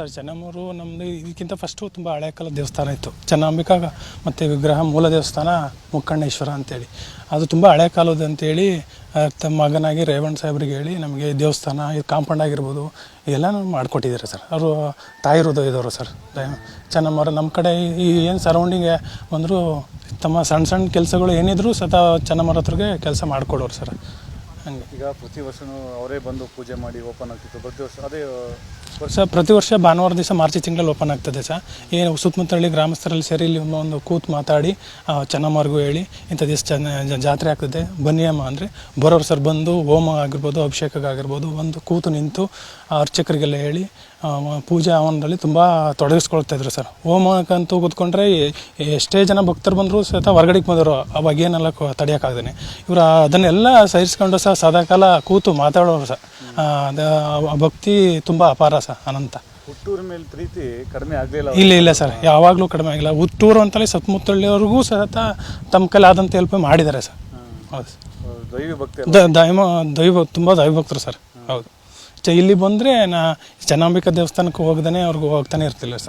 Sir ಚೆನ್ನಮ್ಮರು ನಮ್ಮದು ಇದಕ್ಕಿಂತ first ತುಂಬ ಹಳೆ ಕಾಲದ ದೇವಸ್ಥಾನ ಇತ್ತು. ಚೆನ್ನಂಬಿಕಾ ಮತ್ತು ವಿಗ್ರಹ ಮೂಲ ದೇವಸ್ಥಾನ ಮುಕ್ಕಣ್ಣೇಶ್ವರ ಅಂತೇಳಿ, ಅದು ತುಂಬ ಹಳೆ ಕಾಲದ ಅಂತೇಳಿ ತಮ್ಮ ಮಗನಾಗಿ ರೇವಣ್ಣ ಸಾಹೇಬ್ರಿಗೆ ಹೇಳಿ ನಮಗೆ ದೇವಸ್ಥಾನ ಇದು ಕಾಂಪೌಂಡ್ ಆಗಿರ್ಬೋದು ಎಲ್ಲನೂ ಮಾಡಿಕೊಟ್ಟಿದ್ದಾರೆ ಸರ್. ಅವರು ತಾಯಿ ಹೃದಯದವರು ಸರ್ ಚೆನ್ನಮ್ಮರು. ನಮ್ಮ ಕಡೆ ಈ ಏನು ಸರೌಂಡಿಂಗ್ ಬಂದರೂ ತಮ್ಮ ಸಣ್ಣ ಸಣ್ಣ ಕೆಲಸಗಳು ಏನಿದ್ರು ಸದಾ ಚೆನ್ನಮ್ಮರ ಹತ್ರಗೆ ಕೆಲಸ ಮಾಡಿಕೊಡೋರು ಸರ್. ಹಂಗೆ ಈಗ ಪ್ರತಿ ವರ್ಷವೂ ಅವರೇ ಬಂದು ಪೂಜೆ ಮಾಡಿ ಓಪನ್ ಆಗ್ತಿತ್ತು ಪ್ರತಿ ವರ್ಷ. ಅದೇ ಸರ್ ಪ್ರತಿ ವರ್ಷ ಭಾನುವಾರ ದಿವಸ ಮಾರ್ಚ್ ತಿಂಗಳಲ್ಲಿ ಓಪನ್ ಆಗ್ತದೆ ಸರ್. ಏನು ಸುತ್ತಮುತ್ತಲಿ ಗ್ರಾಮಸ್ಥರಲ್ಲಿ ಸೇರಿ ಇಲ್ಲಿ ಒಂದು ಕೂತು ಮಾತಾಡಿ ಚೆನ್ನಮ್ಮವ್ರಿಗೂ ಹೇಳಿ ಇಂಥ ದಿವಸ ಜಾತ್ರೆ ಆಗ್ತದೆ ಬನ್ನಿ ಅಮ್ಮ ಅಂದರೆ ಬರೋರು ಸರ್. ಬಂದು ಹೋಮ ಆಗಿರ್ಬೋದು ಅಭಿಷೇಕಗಾಗಿರ್ಬೋದು ಒಂದು ಕೂತು ನಿಂತು ಅರ್ಚಕರಿಗೆಲ್ಲ ಹೇಳಿ ಪೂಜೆ ಹವನದಲ್ಲಿ ತುಂಬ ತೊಡಗಿಸ್ಕೊಳ್ತಾಯಿದ್ರು ಸರ್. ಹೋಮಕ್ಕಂತೂ ಕೂತ್ಕೊಂಡ್ರೆ ಎಷ್ಟೇ ಜನ ಭಕ್ತರು ಬಂದರೂ ಸಹಿತ ಹೊರಗಡೆಗೆ ಬಂದರು ಅವಾಗ ಏನೆಲ್ಲ ತಡೆಯೋಕ್ಕಾಗ್ದೇ ಇವರು ಅದನ್ನೆಲ್ಲ ಸಹಿಸ್ಕೊಂಡು ಸಹ ಸದಾಕಾಲ ಕೂತು ಮಾತಾಡೋರು ಸರ್. ಭಕ್ತಿ ತುಂಬ ಅಪಾರ ಸರ್, ಅನಂತ. ಹುಟ್ಟೂರ ಮೇಲೆ ಪ್ರೀತಿ ಕಡಿಮೆ ಆಗಲಿಲ್ಲ. ಇಲ್ಲ ಸರ್, ಯಾವಾಗಲೂ ಕಡಿಮೆ ಆಗಿಲ್ಲ. ಹುಟ್ಟೂರು ಅಂತಲೇ ಸುತ್ತಮುತ್ತಲಿಯವ್ರಿಗೂ ಸಹಿತ ತಮ್ಮ ಕೈಲಿ ಆದಂಥ ಹೆಲ್ಪ್ ಮಾಡಿದ್ದಾರೆ ಸರ್. ಹೌದು ದೈವ ಭಕ್ತಿ ತುಂಬ ದೈವಭಕ್ತರು ಸರ್. ಹೌದು. ಇಲ್ಲಿ ಬಂದರೆ ಚೆನ್ನಂಬಿಕಾ ದೇವಸ್ಥಾನಕ್ಕೆ ಹೋಗ್ದೇ ಅವ್ರಿಗೆ ಹೋಗ್ತಾನೆ ಇರ್ತಿಲ್ಲ ಸರ್.